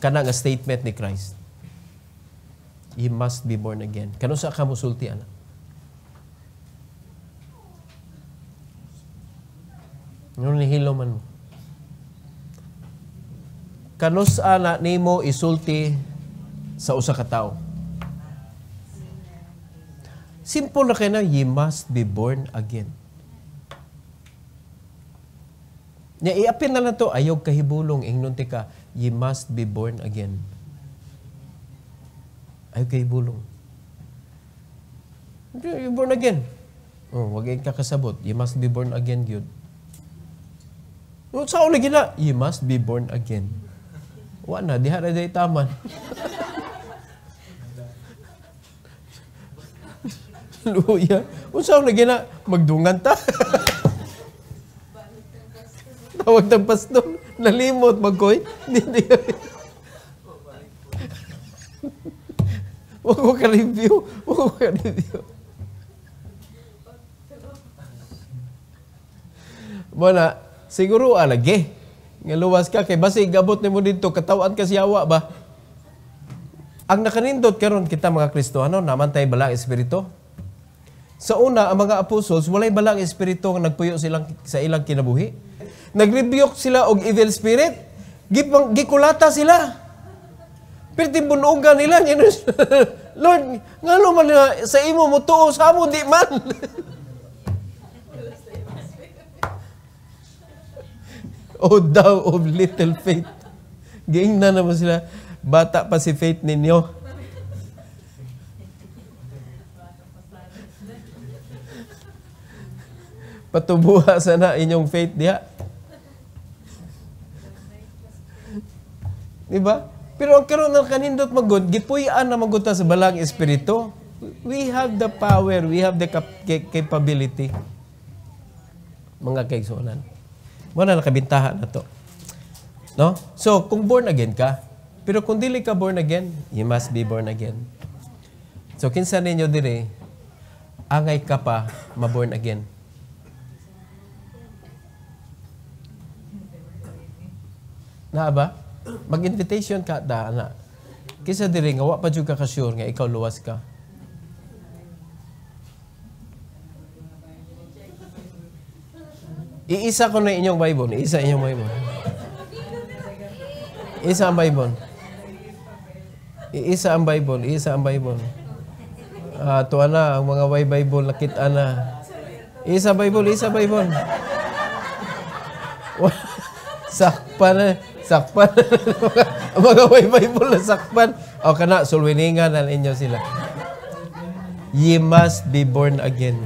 A: kana nga statement ni Christ? You must be born again. Kano sa ka musulti ana? Ano nihilo man mo? Kano sa ana nimo isulti sa usa ka tawo? Simple na kayo na, you must be born again. Iapin na lang to, ayaw kahibulong, ingnunti ka, you must be born again. Ayaw kahibulong. You born again. Oh, wag ka kasabot, you must be born again, good. Sa ulit gina, you must be born again. Wala na, diha na day taman. Luya. Unsa na gina magdungan ta? Tawag ng pastor, nalimot magkoy. Hindi. Wag ko ka-review. Bona, siguro alagi. Nga luwas ka kay basig abot nimo dito katawan ka siyawa ba? Ang nakanindot karon kita mga Kristiyano naman tay balang espiritu. Sa una, ang mga apostles, walay balang espiritu nga nagpuyo silang sa ilang kinabuhi. Nag-rebuke sila og evil spirit. Gikulata sila. Pero timbunugan nila. Lord, nga naman sa imo mo tuo, sa mo di man. O thou of little faith. Giingnan naman sila, bata pa si faith ninyo. Patubuha sana inyong faith diha. Diba? Pero ang karoon ng kanindot magod, gipuy-an na maguta sa balang espiritu. We have the power, we have the capability. Mga kaigsunan. Muna nakabintahan na to. No? So, kung born again ka, pero kung dili ka born again, you must be born again. So, kinsa ninyo dire, angay ka pa ma-born again. Na ba? Mag-invitation ka da ana. Kisa diri nga wa pa jud ka ka-sure nga ikaw luwas ka. Iisa ko na inyong Bible. Iisa inyong Bible. Isa ang Bible. Iisa ang Bible. Iisa ang Bible. Tuwa na, ang mga way Bible, nakita na. Isa Bible, isa Bible. Sakpan na. Sakpan. Ang mga way Bible na sakpan. O kana, sulwiningan na inyo sila. Ye must be born again.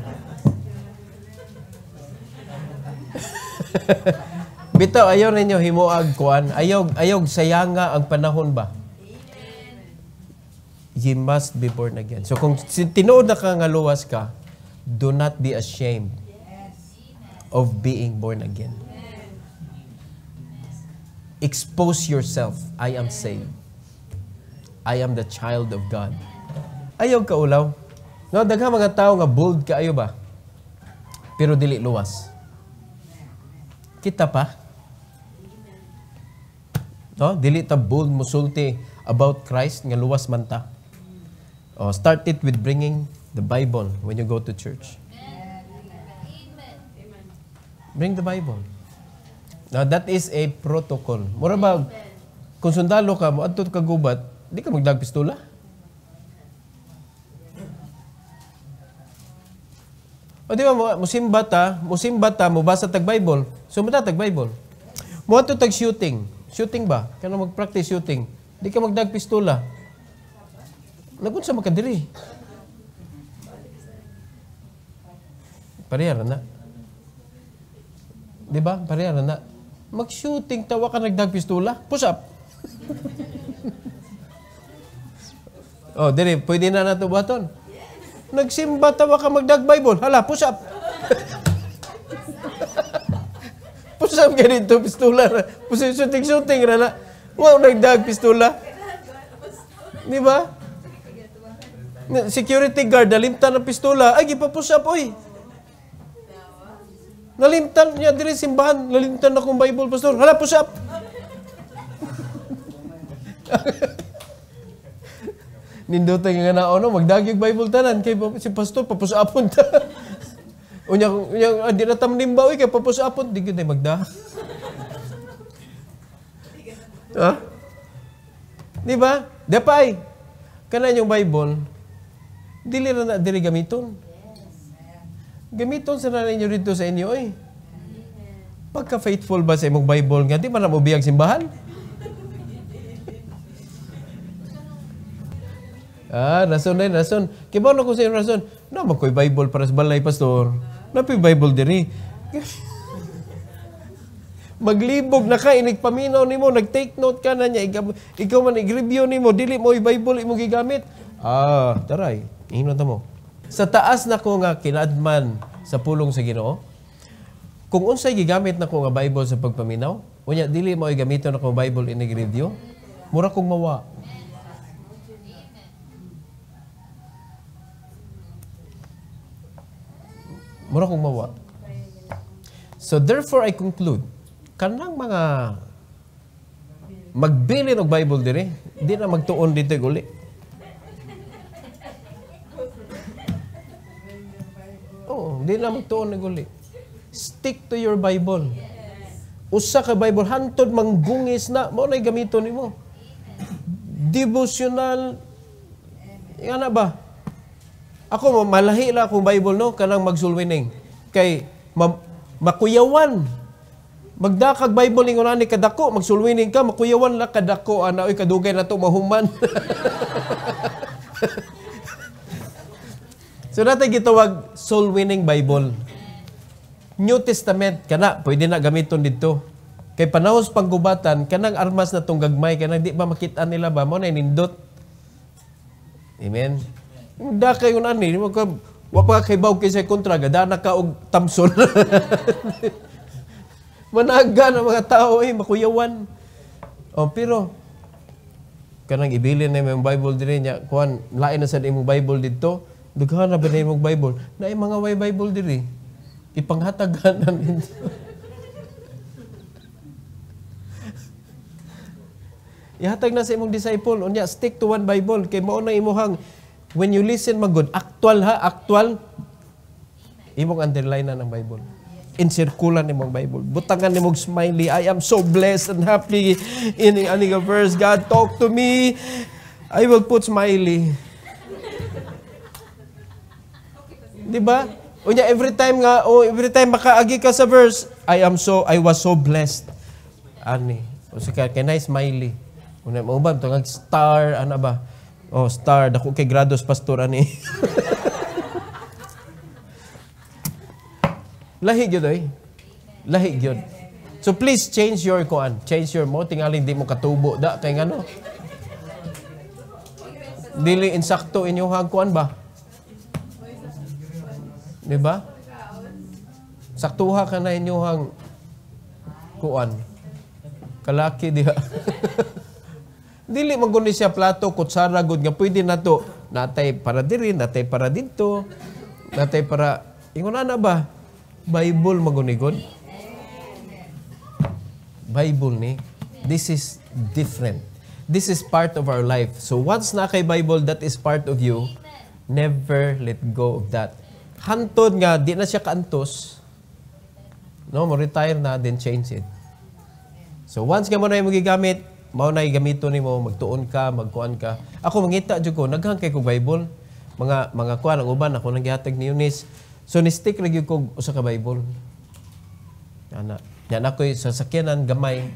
A: Bitaw, ayaw ninyo himuag kuan. Ayaw sayanga ang panahon ba? Ye must be born again. So kung tinuod na ka nga luwas ka, do not be ashamed of being born again. Expose yourself. I am saved. I am the child of God. Ayaw ka ulaw. No, daghang mga tao nga bold ka ayo ba? Pero dili luwas. Kita pa? No, dili ta bold musulti about Christ nga luwas man ta. Oh, start it with bringing the Bible when you go to church. Bring the Bible. Now, that is a protocol. Mura ba, kung sundalo ka, adto ka gubat, di ka magdagpistola? O di ba, musimbata, mubasa tag Bible. Sumata tag Bible. Mo ato tag shooting. Shooting ba? Kaya mag-practice shooting. Di ka magdagpistola. Nagunsa makadiri. Parehara na. Di ba? Parehara na. Mag-shooting, tawa ka nagdagpistola. Push up. Oh, diri, pwede na nato baton. Nagsimba, tawa ka magdag-Bible. Hala, push up. Push up ka dito, pistola. Shooting na. Wow, nagdag-pistola. Di ba? Security guard, nalimtan ng pistola. Ay, gipa-push up, oy. Nalimtan niya diri simbahan. Nalimtan na kong Bible, pastor. Hala, push up. Nindutan nga na ano, magdagyog Bible tanan kay si pastor papusapon ta. Unya di na tam nimba oy kay papusapon di gyud magda. Ha? Di ba? Dapay. Kana yung Bible dili na diri gamiton. Gamiton sa ninyo dito sa inyo oy. Pagka faithful ba sa imong Bible nga di man na mo biyag simbahan? Rason na rason. Kibaw na ko sa rason. Na makoy Bible para sa balay, pastor. Napi Bible diri. Maglibog na ka, inigpaminaw nimo, nag-take note ka na niya, ikaw man i-review nimo, dili mo i-Bible imo gigamit. Taray, ingon mo. Sa taas na ko nga kinadman sa pulong sa Ginoo, kung unsay gigamit na ko nga Bible sa pagpaminaw, unya dili mo i-gamiton ako Bible inig-review, mura kong mawa. Mura kong mawa. So therefore I conclude, kanang mga magbilin og Bible dire, di na magtuon dito uli. Oh, di na magtuon uli. Stick to your Bible. Usa ka Bible hantod manggungis na mo na gamiton nimo. Devotional yana ba? Ako, malahi lang akong Bible, no? Kanang magsulwining. Kay, makuyawan. Magdakag Bible ningon ani kadako, magsulwining ka, makuyawan la kadako, ana oy kadugay na to mahuman. So natay gitawag soul winning Bible. New Testament kana pwede na gamiton didto. Kay panahos panggubatan kanang armas na tong gagmay kanang di ba makita nila ba mo na nindot. Amen. Da kay yun ani mo ka wa pa kay baw kay sa kontra gadana ka og Thompson. Managa ng mga tao makuyawan. Oh, pero kanang ibilin na yung Bible diri nya kuan lain na sa imong Bible didto. Dughan na ba na imong Bible? Na mga way Bible diri. Ipanghatagan na ninyo. Ihatag na sa imong disciple. Unya, stick to one Bible. Kay mao na imuhang, when you listen magod, actual ha, actual, imong underline na ng Bible. Encirculan imong Bible. Butangan imong smiley. I am so blessed and happy in aning verse. God, talk to me. I will put smiley. Di ba? Unya, every time makaagi ka sa verse, I was so blessed. Ani. O sika, kanay smiley. Una mo ba tong star ana ba? Oh, star dako kay grados pastor ani. Lahi gyud oy. Lahi gyud. So please change your kuan. Change your mo tingali di mo katubo da kay ngano. Dili insakto inyong kuan ba? Di ba? Saktuha ka na inyong kuan. Kalaki diha. Dili maguni siya plato, kutsara, good nga pwede na to. Natay para diri, natay para dito. Natay para, ingon na ba? Bible magunigod. Bible ni. This is different. This is part of our life. So once na kay Bible, that is part of you. Never let go of that. Hantod nga, di na siya kaantos. No, mo retire na, then change it. So once nga mo na yung magigamit, mao na gamito nimo, magtuon ka, magkuan ka. Ako mangita jud ko, naghang kay ko Bible. Mga kuan ang uban ako nang gihatag ni Eunice. So ni stick ra gyud ko usa ka Bible. Ana. Yan ako sa sakyanan gamay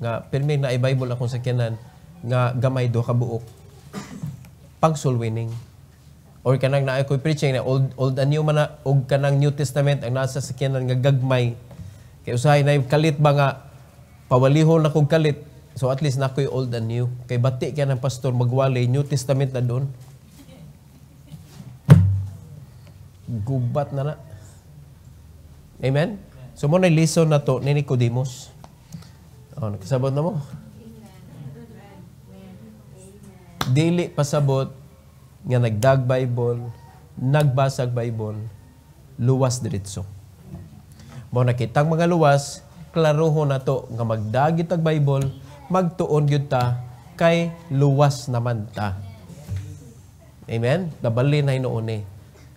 A: nga pirmi na i-Bible akong sakyanan nga gamay do ka buok. Pang soul winning. Or kanang na ako preaching na old and new man na og kanang New Testament ang nasa sakyanan nga gagmay. Kay usahay na kalit ba nga pawalihon na kog kalit. So at least na ako'y old and new. Kay bati kaya ng pastor magwalay, New Testament na doon. Gubat na na. Amen? So mo na listen na to ni Nicodemus. Oh, nakasabot na mo. Dili pasabot nga nagdag Bible, nagbasag Bible, luwas diretso. Mo nakitang mga luwas, klarohon na to nga magdagit ang Bible, magtuon gyud ta kay luwas naman ta. Amen? Nabali na hinuon.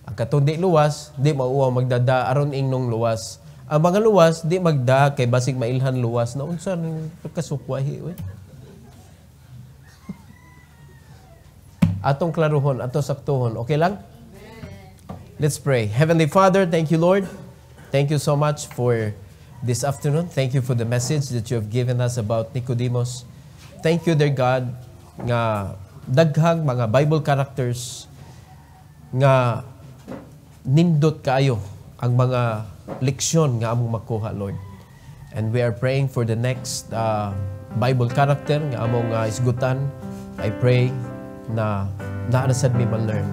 A: Ang katong di luwas, di mauwa magdada aron ingnong luwas. Ang mga luwas, di magda kay basig mailhan luwas na unsa ning pagkasukwahi. Atong klaruhon, atong saktuhon. Okay lang? Let's pray. Heavenly Father, thank you, Lord. Thank you so much for this afternoon. Thank you for the message that you have given us about Nicodemus. Thank you, dear God, nga daghang mga Bible characters nga nindot kaayo ang mga leksyon nga among makuha, Lord. And we are praying for the next Bible character nga among isgutan. I pray na naanasad mi ma-learn.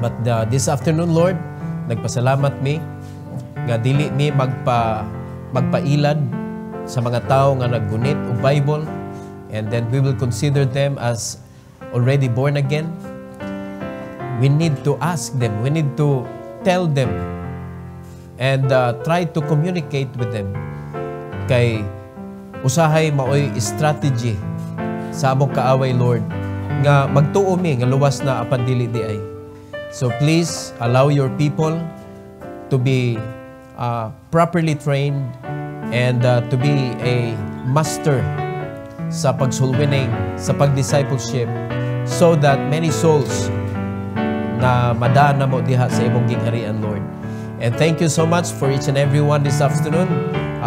A: But this afternoon, Lord, nagpasalamat mi nga dili mi magpailad sa mga tao nga naggunit og Bible, and then we will consider them as already born again. We need to ask them, we need to tell them and try to communicate with them. Kay usahay maoy strategy sa among kaaway, Lord, nga magtuo mi nga luwas na apan dili di ay. So please allow your people to be properly trained and to be a master sa pagsulwining, sa pagdiscipleship, so that many souls na madaan na mo diha sa imong gingharian, Lord. And thank you so much for each and every one this afternoon.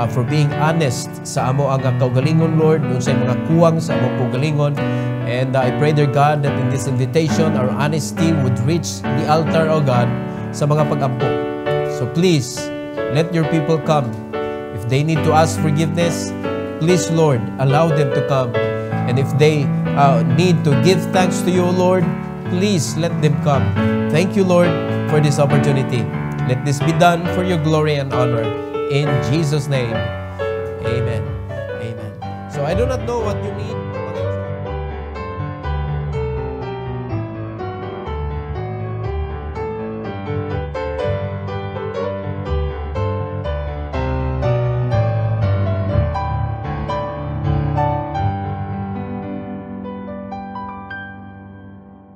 A: for being honest sa amo ang kaugalingon, Lord, yung sa mga kuwang sa amo kaugalingon. And I pray, dear God, that in this invitation, our honesty would reach the altar, O God, sa mga pag-ampo. So please, let your people come. If they need to ask forgiveness, please, Lord, allow them to come. And if they need to give thanks to you, Lord, please let them come. Thank you, Lord, for this opportunity. Let this be done for your glory and honor. In Jesus' name, amen. Amen. So I do not know what you need.